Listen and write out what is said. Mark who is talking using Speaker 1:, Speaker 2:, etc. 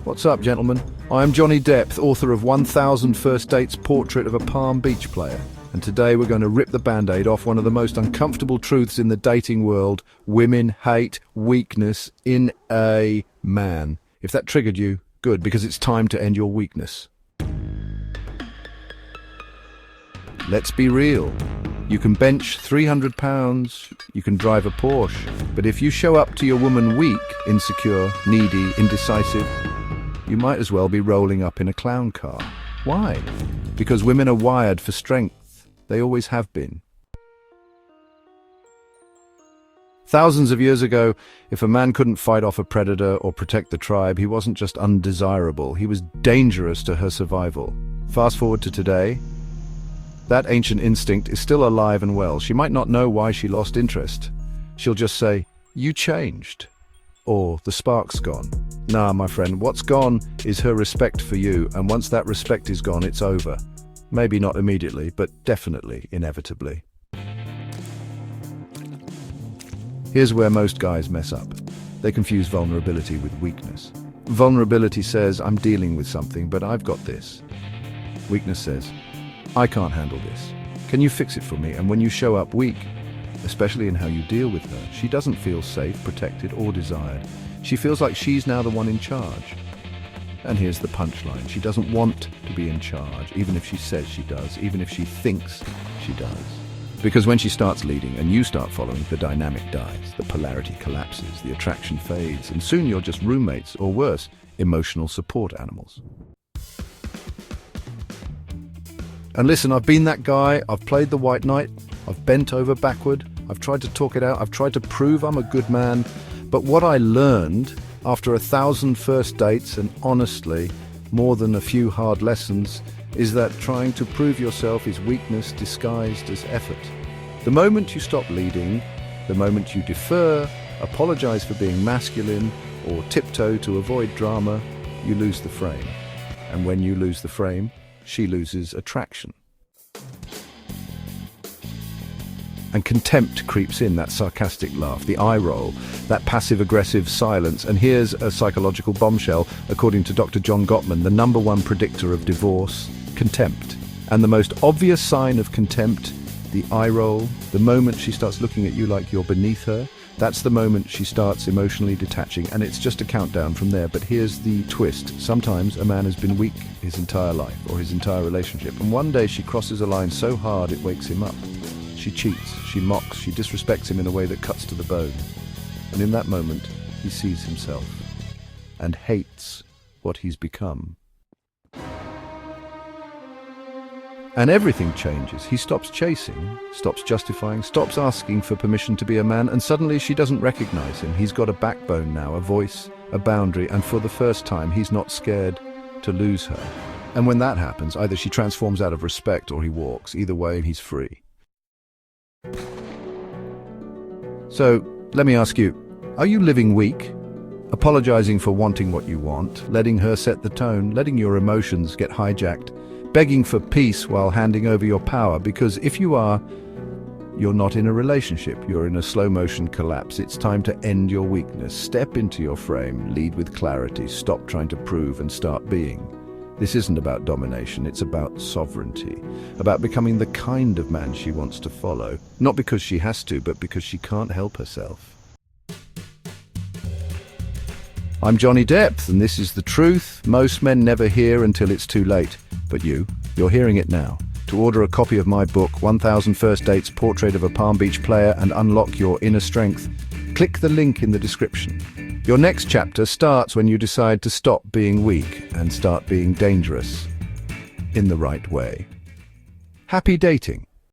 Speaker 1: What's up, gentlemen? I'm Johnny Depp, author of 1000 First Dates Portrait of a Palm Beach Player. And today we're going to rip the Band-Aid off one of the most uncomfortable truths in the dating world. Women hate weakness in a man. If that triggered you, good, because it's time to end your weakness. Let's be real. You can bench 300 pounds, you can drive a Porsche, but if you show up to your woman weak, insecure, needy, indecisive, you might as well be rolling up in a clown car. Why? Because women are wired for strength. They always have been. Thousands of years ago, if a man couldn't fight off a predator or protect the tribe, he wasn't just undesirable, he was dangerous to her survival. Fast forward to today, that ancient instinct is still alive and well. She might not know why she lost interest. She'll just say, "You changed," or "the spark's gone." Nah, my friend, what's gone is her respect for you, and once that respect is gone, it's over. Maybe not immediately, but definitely, inevitably. Here's where most guys mess up. They confuse vulnerability with weakness. Vulnerability says, "I'm dealing with something, but I've got this." Weakness says, "I can't handle this. Can you fix it for me?" And when you show up weak, especially in how you deal with her, she doesn't feel safe, protected, or desired. She feels like she's now the one in charge. And here's the punchline. She doesn't want to be in charge, even if she says she does, even if she thinks she does. Because when she starts leading and you start following, the dynamic dies, the polarity collapses, the attraction fades, and soon you're just roommates, or worse, emotional support animals. And listen, I've been that guy, I've played the white knight, I've bent over backward, I've tried to talk it out, I've tried to prove I'm a good man, but what I learned after 1000 first dates and honestly, more than a few hard lessons, is that trying to prove yourself is weakness disguised as effort. The moment you stop leading, the moment you defer, apologize for being masculine, or tiptoe to avoid drama, you lose the frame. And when you lose the frame, she loses attraction. And contempt creeps in, that sarcastic laugh, the eye roll, that passive-aggressive silence. And here's a psychological bombshell. According to Dr. John Gottman, the #1 predictor of divorce, contempt. And the most obvious sign of contempt, the eye roll, the moment she starts looking at you like you're beneath her, that's the moment she starts emotionally detaching, and it's just a countdown from there. But here's the twist. Sometimes a man has been weak his entire life, or his entire relationship, and one day she crosses a line so hard it wakes him up. She cheats, she mocks, she disrespects him in a way that cuts to the bone. And in that moment, he sees himself and hates what he's become. And everything changes. He stops chasing, stops justifying, stops asking for permission to be a man, and suddenly she doesn't recognize him. He's got a backbone now, a voice, a boundary, and for the first time, he's not scared to lose her. And when that happens, either she transforms out of respect or he walks. Either way, he's free. So, let me ask you, are you living weak? Apologizing for wanting what you want, letting her set the tone, letting your emotions get hijacked, begging for peace while handing over your power? Because if you are, you're not in a relationship, you're in a slow-motion collapse. It's time to end your weakness. Step into your frame, lead with clarity, stop trying to prove and start being. This isn't about domination, it's about sovereignty, about becoming the kind of man she wants to follow, not because she has to, but because she can't help herself. I'm Johnny Depp, and this is the truth most men never hear until it's too late. But you're hearing it now. To order a copy of my book, 1000 First Dates Portrait of a Palm Beach Player, and unlock your inner strength, click the link in the description. Your next chapter starts when you decide to stop being weak and start being dangerous in the right way. Happy dating.